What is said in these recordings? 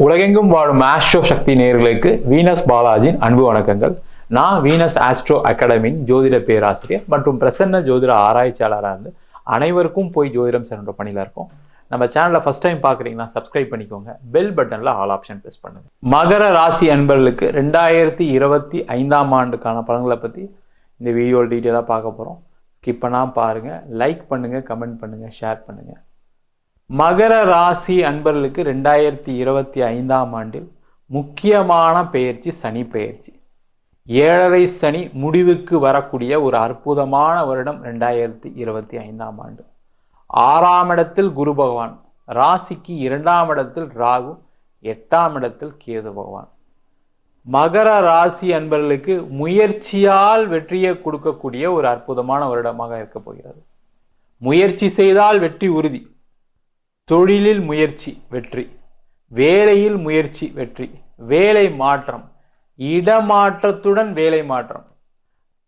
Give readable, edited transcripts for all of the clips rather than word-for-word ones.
உலகெங்கும் வாழும் ஆஸ்ட்ரோ சக்தி நேயர்களுக்கு வீனஸ் பாலாஜியின் அன்பு வணக்கங்கள். நான் வீனஸ் ஆஸ்ட்ரோ அகாடமியின் ஜோதிட பேராசிரியர் மற்றும் பிரசன்ன ஜோதிட ஆராய்ச்சியாளராக இருந்து அனைவருக்கும் போய் ஜோதிடம் சென்ற பணியில் இருக்கோம். நம்ம சேனலை ஃபர்ஸ்ட் டைம் பார்க்குறீங்கன்னா சப்ஸ்கிரைப் பண்ணிக்கோங்க. பெல் பட்டனில் ஆல் ஆப்ஷன் ப்ரெஸ் பண்ணுங்க. மகர ராசி அன்பர்களுக்கு 2025ஆம் ஆண்டுக்கான பலன்களை பற்றி இந்த வீடியோவில் டீட்டெயிலாக பார்க்க போகிறோம். ஸ்கிப் பண்ணாமல் பாருங்கள், லைக் பண்ணுங்கள், கமெண்ட் பண்ணுங்கள், ஷேர் பண்ணுங்கள். மகர ராசி அன்பர்களுக்கு 2025ஆம் ஆண்டில் முக்கியமான பெயர்ச்சி சனி பெயர்ச்சி. 7.5 சனி முடிவுக்கு வரக்கூடிய ஒரு அற்புதமான வருடம் 2025ஆம் ஆண்டு. 6ஆம் இடத்தில் குரு பகவான், ராசிக்கு 2ஆம் இடத்தில் ராகு, 8ஆம் இடத்தில் கேது பகவான். மகர ராசி அன்பர்களுக்கு முயற்சியால் வெற்றியை கொடுக்கக்கூடிய ஒரு அற்புதமான வருடமாக இருக்க போகிறது. முயற்சி செய்தால் வெற்றி உறுதி. தொழிலில் முயற்சி வெற்றி, வேலையில் முயற்சி வெற்றி, வேலை மாற்றம், இடமாற்றத்துடன் வேலை மாற்றம்.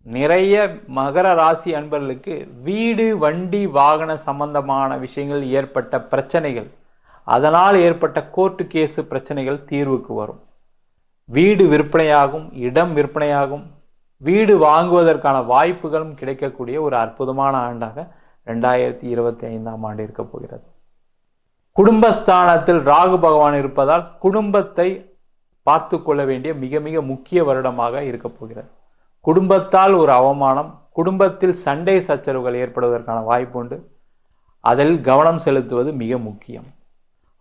நிறைய மகர ராசி அன்பர்களுக்கு வீடு, வண்டி, வாகன சம்பந்தமான விஷயங்கள் ஏற்பட்ட பிரச்சனைகள், அதனால் ஏற்பட்ட கோர்ட்டு கேஸு பிரச்சனைகள் தீர்வுக்கு வரும். வீடு விற்பனையாகும், இடம் விற்பனையாகும், வீடு வாங்குவதற்கான வாய்ப்புகளும் கிடைக்கக்கூடிய ஒரு அற்புதமான ஆண்டாக 2025ஆம் ஆண்டு இருக்க போகிறது. குடும்பஸ்தானத்தில் ராகு பகவான் இருப்பதால் குடும்பத்தை பார்த்து கொள்ள வேண்டிய மிக மிக முக்கிய வருடமாக இருக்க போகிறது. குடும்பத்தால் ஒரு அவமானம், குடும்பத்தில் சண்டை சச்சரவுகள் ஏற்படுவதற்கான வாய்ப்பு உண்டு. அதில் கவனம் செலுத்துவது மிக முக்கியம்.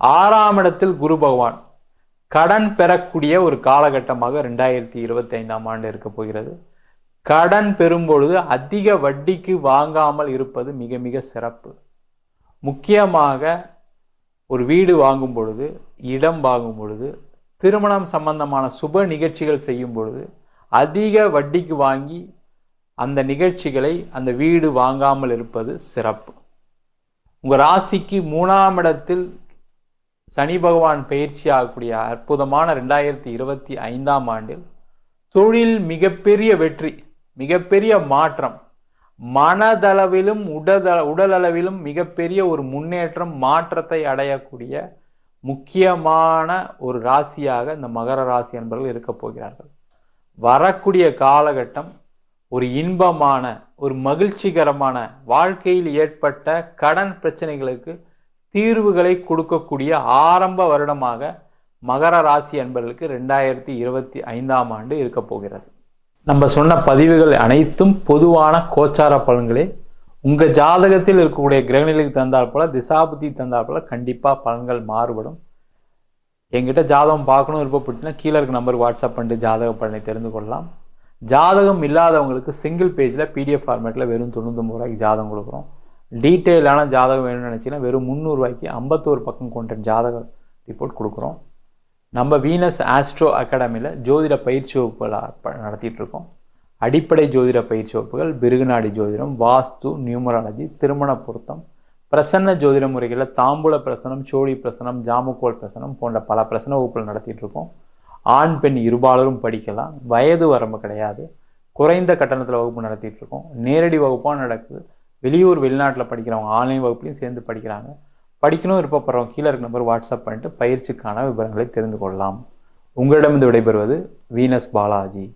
6ஆம் இடத்தில் குரு பகவான், கடன் பெறக்கூடிய ஒரு காலகட்டமாக 2025ஆம் ஆண்டு இருக்க போகிறது. கடன் பெறும்பொழுது அதிக வட்டிக்கு வாங்காமல் இருப்பது மிக மிக சிறப்பு. முக்கியமாக ஒரு வீடு வாங்கும் பொழுது, இடம் வாங்கும் பொழுது, திருமணம் சம்பந்தமான சுப நிகழ்ச்சிகள் செய்யும் பொழுது அதிக வட்டிக்கு வாங்கி அந்த நிகழ்ச்சிகளை, அந்த வீடு வாங்காமல் இருப்பது சிறப்பு. உங்கள் ராசிக்கு 3ஆம் இடத்தில் சனி பகவான் பயிற்சி ஆகக்கூடிய அற்புதமான 2025ஆம் ஆண்டில் தொழில் மிகப்பெரிய வெற்றி, மிகப்பெரிய மாற்றம், மனதளவிலும் உடலளவிலும் மிகப்பெரிய ஒரு முன்னேற்றம், மாற்றத்தை அடையக்கூடிய முக்கியமான ஒரு ராசியாக இந்த மகர ராசி என்பவர்கள் இருக்க போகிறார்கள். வரக்கூடிய காலகட்டம் ஒரு இன்பமான, ஒரு மகிழ்ச்சிகரமான, வாழ்க்கையில் ஏற்பட்ட கடன் பிரச்சனைகளுக்கு தீர்வுகளை கொடுக்கக்கூடிய ஆரம்ப வருடமாக மகர ராசி என்பவர்களுக்கு 2025ஆம் ஆண்டு இருக்க போகிறது. நம்ம சொன்ன பதிவுகள் அனைத்தும் பொதுவான கோச்சார பலன்களே. உங்கள் ஜாதகத்தில் இருக்கக்கூடிய கிரகநிலைக்கு தந்தால் போல, திசாபுத்தி தந்தால் போல கண்டிப்பாக பலன்கள் மாறுபடும். எங்கிட்ட ஜாதகம் பார்க்கணும் விருப்பப்பட்டுனா கீழே இருக்க நம்பருக்கு வாட்ஸ்அப் பண்ணிட்டு ஜாதக பலனை தெரிந்து கொள்ளலாம். ஜாதகம் இல்லாதவங்களுக்கு சிங்கிள் பேஜில் PDF ஃபார்மேட்டில் வெறும் 99 ரூபாய்க்கு ஜாதகம் கொடுக்குறோம். டீட்டெயிலான ஜாதகம் வேணும்னு நினச்சிங்கன்னா வெறும் 300 ரூபாய்க்கு 51 பக்கம் கொண்ட ஜாதக ரிப்போர்ட் கொடுக்குறோம். நம்ம வீனஸ் ஆஸ்ட்ரோ அகாடமியில் ஜோதிட பயிற்சி வகுப்புகள் நடத்திட்டு இருக்கோம். அடிப்படை ஜோதிட பயிற்சி வகுப்புகள், பிருகுநாடி ஜோதிடம், வாஸ்து, நியூமராலஜி, திருமண பொருத்தம், பிரசன்ன ஜோதிட முறைகளில் தாம்பூல பிரசனம், சோழி பிரசனம், ஜாமுக்கோல் பிரசனம் போன்ற பல பிரசன வகுப்புகள் நடத்திட்டு இருக்கோம். ஆண் பெண் இருபாலரும் படிக்கலாம். வயது வரம்பு கிடையாது. குறைந்த கட்டணத்தில் வகுப்பு நடத்திட்டு இருக்கோம். நேரடி வகுப்பாக நடக்குது. வெளியூர் வெளிநாட்டில் படிக்கிறவங்க ஆன்லைன் வகுப்புலையும் சேர்ந்து படிக்கிறாங்க. படிக்கணும் விருப்பப்படுறவங்க கீழே இருக்க நம்பர் வாட்ஸ்அப் பண்ணிட்டு பயிற்சிக்கான விவரங்களை தெரிந்து கொள்ளலாம். உங்களிடமிருந்து விடைபெறுவது வீனஸ் பாலாஜி.